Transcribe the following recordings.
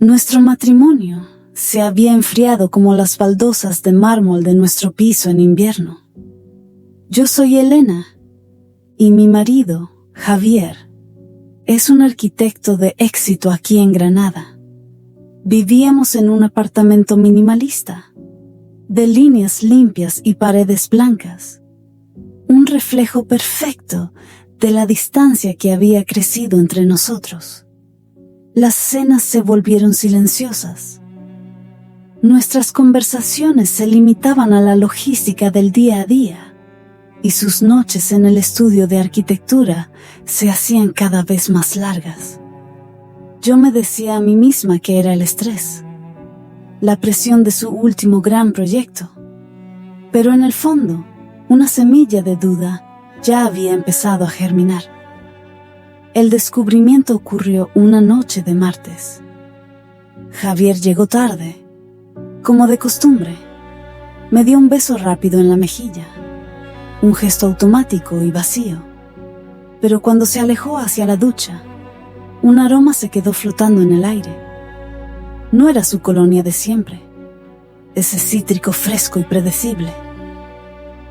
Nuestro matrimonio se había enfriado como las baldosas de mármol de nuestro piso en invierno. Yo soy Elena y mi marido, Javier, es un arquitecto de éxito aquí en Granada. Vivíamos en un apartamento minimalista, de líneas limpias y paredes blancas, un reflejo perfecto de la distancia que había crecido entre nosotros. Las cenas se volvieron silenciosas. Nuestras conversaciones se limitaban a la logística del día a día, y sus noches en el estudio de arquitectura se hacían cada vez más largas. Yo me decía a mí misma que era el estrés, la presión de su último gran proyecto. Pero en el fondo, una semilla de duda ya había empezado a germinar. El descubrimiento ocurrió una noche de martes. Javier llegó tarde, como de costumbre. Me dio un beso rápido en la mejilla, un gesto automático y vacío. Pero cuando se alejó hacia la ducha, un aroma se quedó flotando en el aire. No era su colonia de siempre, ese cítrico fresco y predecible.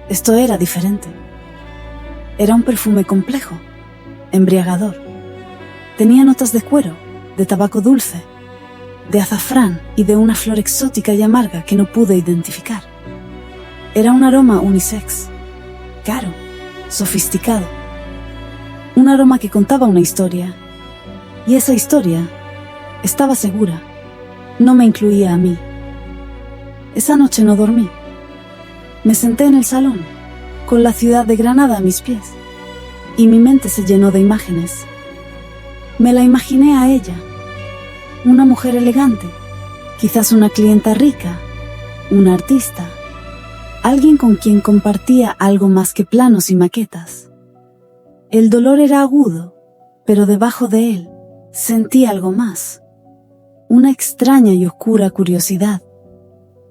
Esto era diferente. Era un perfume complejo, embriagador. Tenía notas de cuero, de tabaco dulce, de azafrán y de una flor exótica y amarga que no pude identificar. Era un aroma unisex, caro, sofisticado. Un aroma que contaba una historia, y esa historia, estaba segura, no me incluía a mí. Esa noche no dormí. Me senté en el salón, con la ciudad de Granada a mis pies, y mi mente se llenó de imágenes. Me la imaginé a ella, una mujer elegante, quizás una clienta rica, una artista, alguien con quien compartía algo más que planos y maquetas. El dolor era agudo, pero debajo de él sentí algo más, una extraña y oscura curiosidad.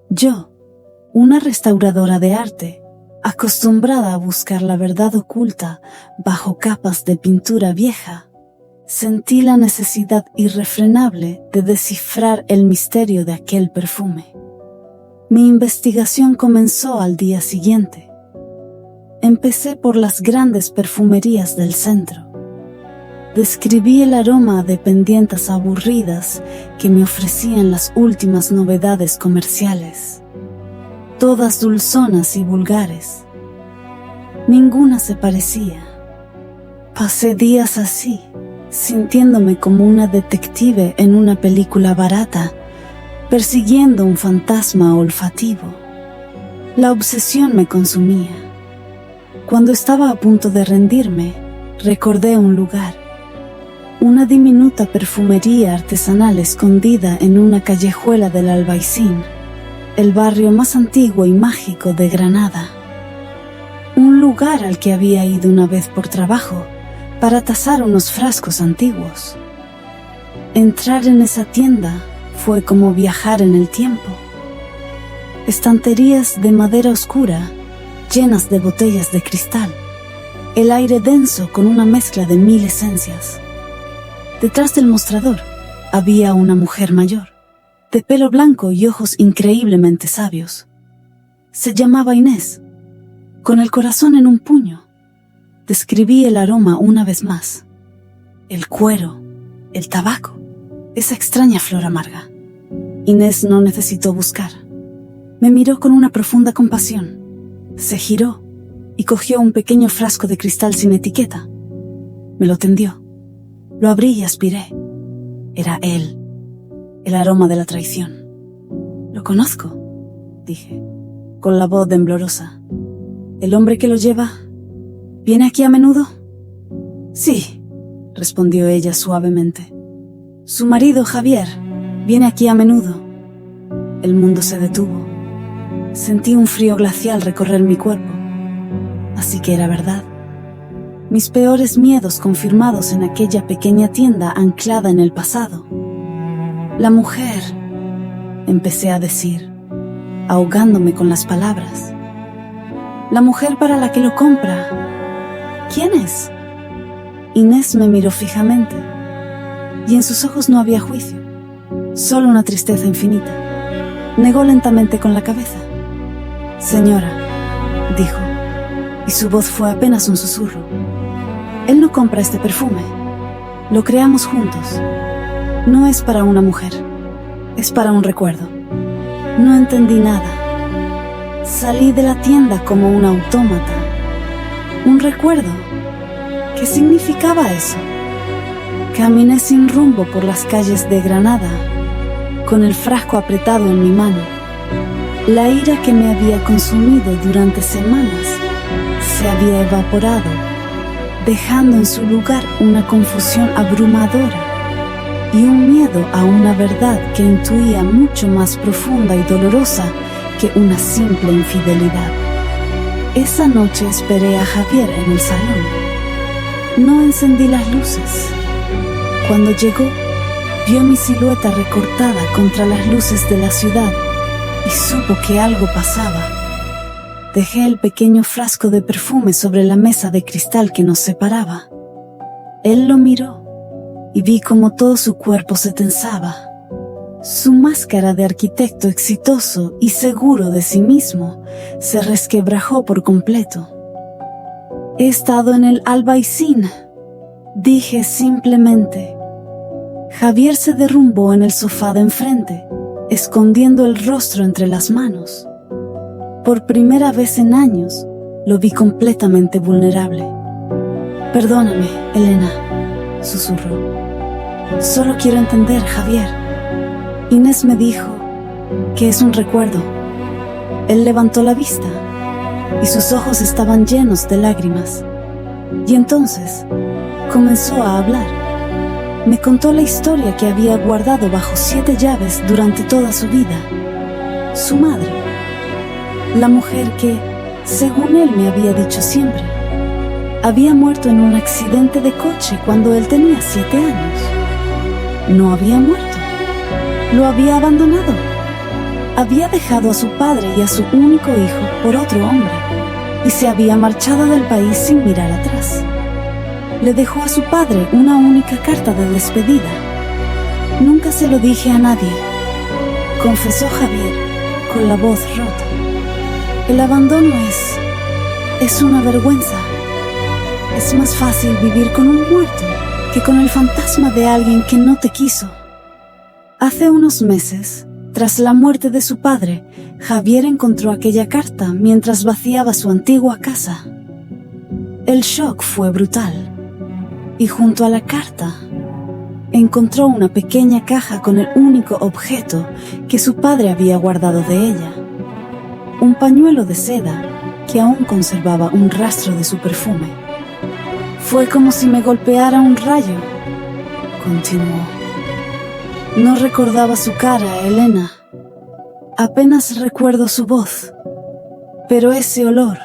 Yo, una restauradora de arte, acostumbrada a buscar la verdad oculta bajo capas de pintura vieja, sentí la necesidad irrefrenable de descifrar el misterio de aquel perfume. Mi investigación comenzó al día siguiente. Empecé por las grandes perfumerías del centro. Describí el aroma a dependientas aburridas que me ofrecían las últimas novedades comerciales. Todas dulzonas y vulgares. Ninguna se parecía. Pasé días así, sintiéndome como una detective en una película barata, persiguiendo un fantasma olfativo. La obsesión me consumía. Cuando estaba a punto de rendirme, recordé un lugar. Una diminuta perfumería artesanal escondida en una callejuela del Albaicín, el barrio más antiguo y mágico de Granada. Un lugar al que había ido una vez por trabajo para tasar unos frascos antiguos. Entrar en esa tienda fue como viajar en el tiempo. Estanterías de madera oscura, llenas de botellas de cristal. El aire denso con una mezcla de 1000 esencias. Detrás del mostrador había una mujer mayor, de pelo blanco y ojos increíblemente sabios. Se llamaba Inés. Con el corazón en un puño, describí el aroma una vez más. El cuero, el tabaco, esa extraña flor amarga. Inés no necesitó buscar. Me miró con una profunda compasión. Se giró y cogió un pequeño frasco de cristal sin etiqueta. Me lo tendió. Lo abrí y aspiré. Era él, el aroma de la traición. «Lo conozco», dije, con la voz temblorosa. «¿El hombre que lo lleva viene aquí a menudo?» «Sí», respondió ella suavemente. «Su marido, Javier, viene aquí a menudo». El mundo se detuvo. Sentí un frío glacial recorrer mi cuerpo. Así que era verdad. Mis peores miedos confirmados en aquella pequeña tienda anclada en el pasado. «La mujer», empecé a decir, ahogándome con las palabras. «La mujer para la que lo compra. ¿Quién es?» Inés me miró fijamente, y en sus ojos no había juicio, Solo una tristeza infinita. Negó lentamente con la cabeza. Señora, dijo, y su voz fue apenas un susurro. Él no compra este perfume. Lo creamos juntos. No es para una mujer. Es para un recuerdo. No entendí nada. Salí de la tienda como un autómata. Un recuerdo. ¿Qué significaba eso? Caminé sin rumbo por las calles de Granada, con el frasco apretado en mi mano. La ira que me había consumido durante semanas se había evaporado, dejando en su lugar una confusión abrumadora y un miedo a una verdad que intuía mucho más profunda y dolorosa que una simple infidelidad. Esa noche esperé a Javier en el salón. No encendí las luces. Cuando llegó, vio mi silueta recortada contra las luces de la ciudad y supo que algo pasaba. Dejé el pequeño frasco de perfume sobre la mesa de cristal que nos separaba. Él lo miró y vi cómo todo su cuerpo se tensaba. Su máscara de arquitecto exitoso y seguro de sí mismo se resquebrajó por completo. He estado en el Albaicín, dije simplemente. Javier se derrumbó en el sofá de enfrente, escondiendo el rostro entre las manos. Por primera vez en años, lo vi completamente vulnerable. Perdóname, Elena, susurró. Solo quiero entender, Javier. Inés me dijo que es un recuerdo. Él levantó la vista y sus ojos estaban llenos de lágrimas. Y entonces comenzó a hablar. Me contó la historia que había guardado bajo 7 llaves durante toda su vida. Su madre, la mujer que, según él me había dicho siempre, había muerto en un accidente de coche cuando él tenía 7 años. No había muerto. Lo había abandonado. Había dejado a su padre y a su único hijo por otro hombre y se había marchado del país sin mirar atrás. Le dejó a su padre una única carta de despedida. Nunca se lo dije a nadie, confesó Javier con la voz rota. El abandono es una vergüenza. Es más fácil vivir con un muerto que con el fantasma de alguien que no te quiso. Hace unos meses, tras la muerte de su padre, Javier encontró aquella carta mientras vaciaba su antigua casa. El shock fue brutal. Y junto a la carta, encontró una pequeña caja con el único objeto que su padre había guardado de ella. Un pañuelo de seda que aún conservaba un rastro de su perfume. Fue como si me golpeara un rayo, continuó. No recordaba su cara, Elena. Apenas recuerdo su voz. Pero ese olor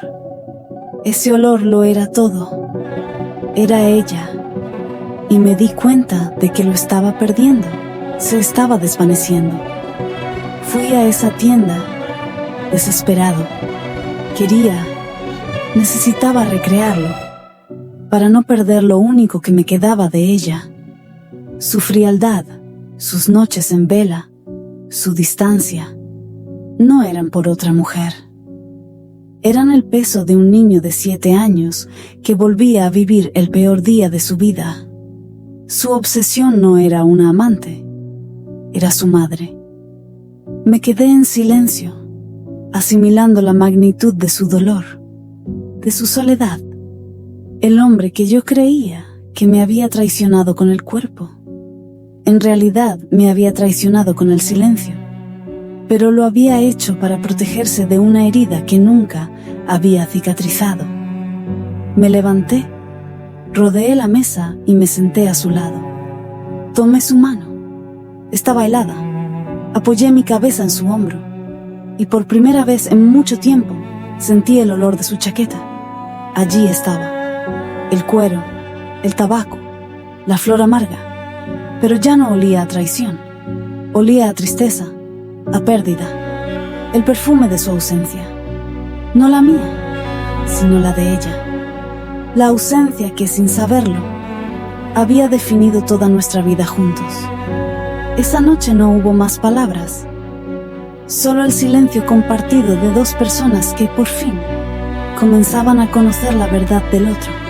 lo era todo. Era ella. Y me di cuenta de que lo estaba perdiendo. Se estaba desvaneciendo. Fui a esa tienda, desesperado. Necesitaba recrearlo, para no perder lo único que me quedaba de ella. Su frialdad, sus noches en vela, su distancia, no eran por otra mujer. Eran el peso de un niño de 7 años que volvía a vivir el peor día de su vida. Su obsesión no era una amante, era su madre. Me quedé en silencio, asimilando la magnitud de su dolor, de su soledad. El hombre que yo creía que me había traicionado con el cuerpo, en realidad me había traicionado con el silencio, pero lo había hecho para protegerse de una herida que nunca había cicatrizado. Me levanté, rodeé la mesa y me senté a su lado. Tomé su mano. Estaba helada. Apoyé mi cabeza en su hombro y por primera vez en mucho tiempo sentí el olor de su chaqueta. Allí estaba. El cuero, el tabaco, la flor amarga. Pero ya no olía a traición. Olía a tristeza, a pérdida. El perfume de su ausencia. No la mía, sino la de ella. La ausencia que, sin saberlo, había definido toda nuestra vida juntos. Esa noche no hubo más palabras, solo el silencio compartido de dos personas que por fin comenzaban a conocer la verdad del otro.